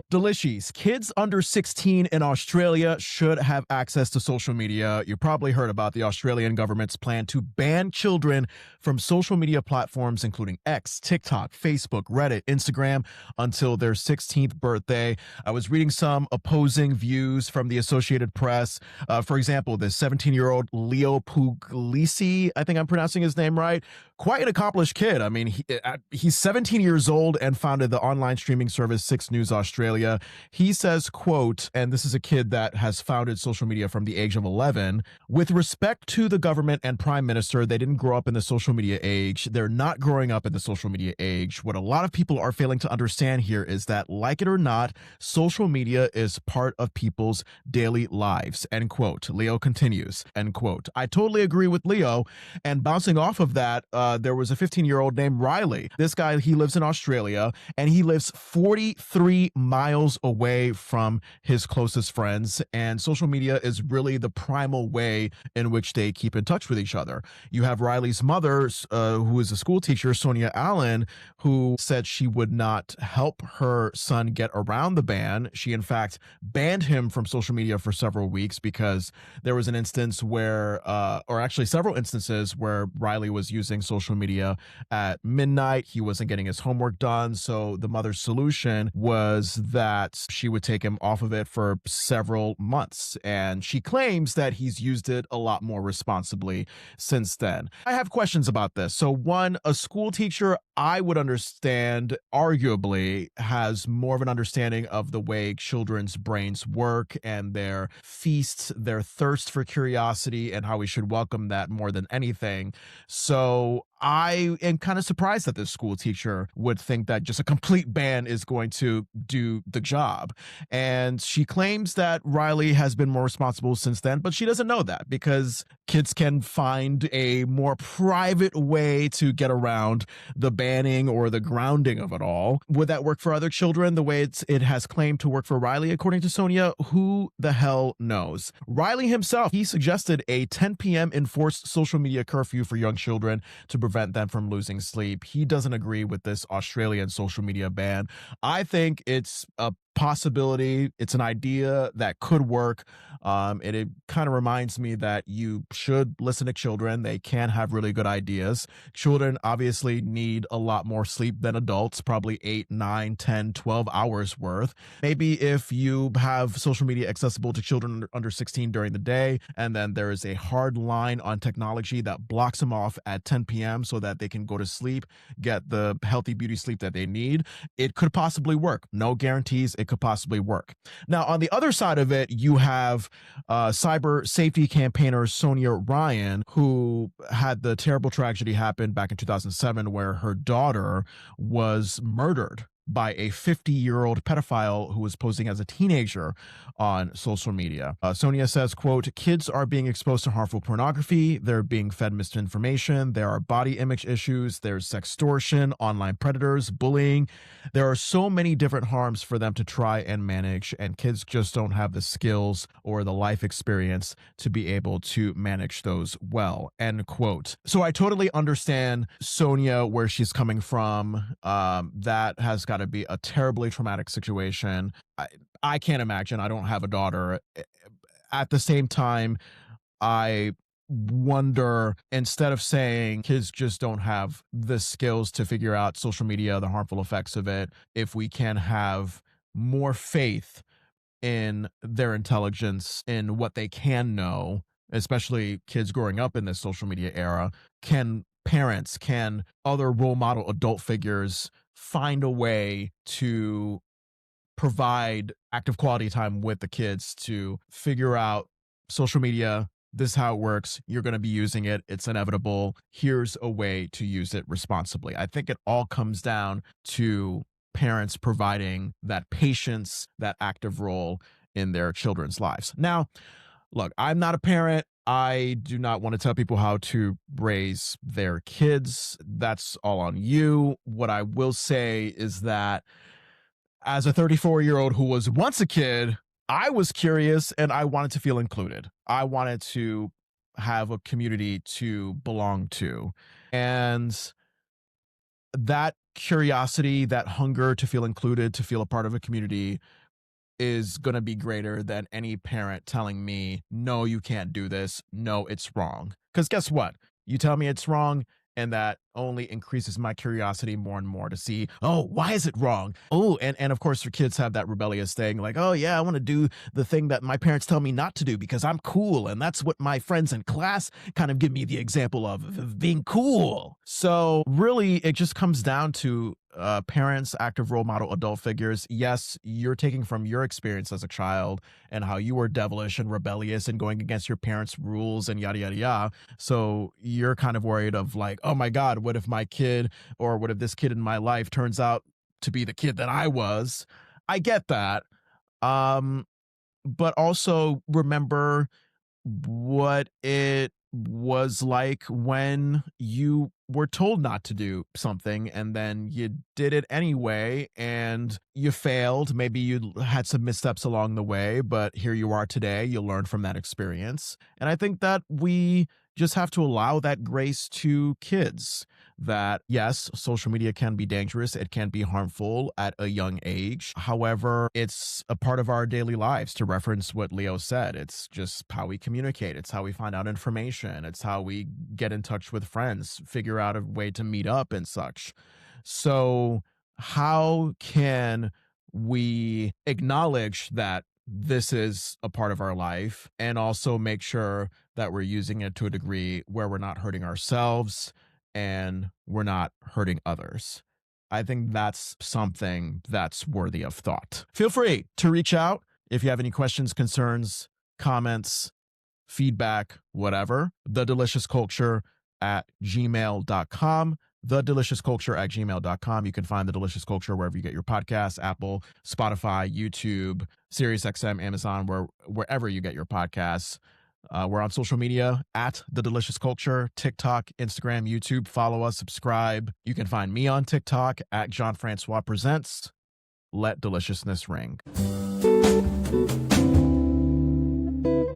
Delicious. Kids under 16 in Australia should have access to social media. You probably heard about the Australian government's plan to ban children from social media platforms, including X, TikTok, Facebook, Reddit, Instagram, until their 16th birthday. I was reading some opposing views from the Associated Press. For example, this 17-year-old Leo Puglisi, I think I'm pronouncing his name right, quite an accomplished kid. I mean, he's 17 years old and founded the online streaming service 6 News Australia. He says, quote, and this is a kid that has founded social media from the age of 11, with respect to the government and prime minister, they didn't grow up in the social media age. They're not growing up in the social media age. What a lot of people are failing to understand here is that, like it or not, social media is part of people's daily lives, end quote. Leo continues, end quote. I totally agree with Leo. And bouncing off of that, there was a 15-year-old named Riley. This guy, he lives in Australia, and he lives 43 miles away from his closest friends, and social media is really the primal way in which they keep in touch with each other. You have Riley's mother, who is a school teacher, Sonia Allen, who said she would not help her son get around the ban. She, in fact, banned him from social media for several weeks because there was an instance where, or actually several instances where Riley was using social media at midnight. He wasn't getting his homework done. So the mother's solution was that she would take him off of it for several months. And she claims that he's used it a lot more responsibly since then. I have questions about this. So one, a school teacher, I would understand, arguably has more of an understanding of the way children's brains work and their feast, their thirst for curiosity, and how we should welcome that more than anything. So I am kind of surprised that this school teacher would think that just a complete ban is going to do the job. And she claims that Riley has been more responsible since then, but she doesn't know that because kids can find a more private way to get around the banning or the grounding of it all. Would that work for other children the way it has claimed to work for Riley, according to Sonia? Who the hell knows? Riley himself, he suggested a 10 p.m. enforced social media curfew for young children to prevent them from losing sleep. He doesn't agree with this Australian social media ban. I think it's a possibility. It's an idea that could work. It kind of reminds me that you should listen to children. They can have really good ideas. Children obviously need a lot more sleep than adults, probably 8, 9, 10, 12 hours worth. Maybe if you have social media accessible to children under 16 during the day, and then there is a hard line on technology that blocks them off at 10 p.m. so that they can go to sleep, get the healthy beauty sleep that they need, it could possibly work. No guarantees. It could possibly work. Now, on the other side of it, you have cyber safety campaigner Sonia Ryan, who had the terrible tragedy happen back in 2007 where her daughter was murdered by a 50-year-old pedophile who was posing as a teenager on social media. Sonia says, quote, kids are being exposed to harmful pornography. They're being fed misinformation. There are body image issues. There's sextortion, online predators, bullying. There are so many different harms for them to try and manage, and kids just don't have the skills or the life experience to be able to manage those well, end quote. So I totally understand Sonia, where she's coming from. That has got to be a terribly traumatic situation. I can't imagine. I don't have a daughter. At the same time, I wonder, instead of saying kids just don't have the skills to figure out social media, the harmful effects of it, if we can have more faith in their intelligence, in what they can know, especially kids growing up in this social media era, can parents, can other role model adult figures find a way to provide active quality time with the kids to figure out social media. This is how it works. You're going to be using it. It's inevitable. Here's a way to use it responsibly. I think it all comes down to parents providing that patience, that active role in their children's lives. Now, look, I'm not a parent. I do not want to tell people how to raise their kids. That's all on you. What I will say is that as a 34-year-old who was once a kid, I was curious and I wanted to feel included. I wanted to have a community to belong to. And that curiosity, that hunger to feel included, to feel a part of a community is going to be greater than any parent telling me, no, you can't do this. No, it's wrong. Because guess what? You tell me it's wrong, and that only increases my curiosity more and more to see, oh, why is it wrong? Oh, and of course, your kids have that rebellious thing like, oh, yeah, I want to do the thing that my parents tell me not to do because I'm cool. And that's what my friends in class kind of give me the example of being cool. So, really, it just comes down to parents, active role model adult figures. Yes, you're taking from your experience as a child and how you were devilish and rebellious and going against your parents' rules and yada, yada, yada. So you're kind of worried of like, oh my God, what if my kid or what if this kid in my life turns out to be the kid that I was? I get that. Um, but also remember what it was like when you were told not to do something and then you did it anyway and you failed. Maybe you had some missteps along the way, but here you are today. You learned from that experience. And I think that we just have to allow that grace to kids that yes, social media can be dangerous. It can be harmful at a young age. However, it's a part of our daily lives. To reference what Leo said, it's just how we communicate. It's how we find out information. It's how we get in touch with friends, figure out a way to meet up and such. So how can we acknowledge that this is a part of our life and also make sure that we're using it to a degree where we're not hurting ourselves and we're not hurting others? I think that's something that's worthy of thought. Feel free to reach out if you have any questions, concerns, comments, feedback, whatever. thedeliciousculture@gmail.com. thedeliciousculture@gmail.com. You can find The Delicious Culture wherever you get your podcasts: Apple, Spotify, YouTube, SiriusXM, Amazon, wherever you get your podcasts. We're on social media at The Delicious Culture, TikTok, Instagram, YouTube. Follow us, subscribe. You can find me on TikTok at Jon Francois Presents. Let deliciousness ring.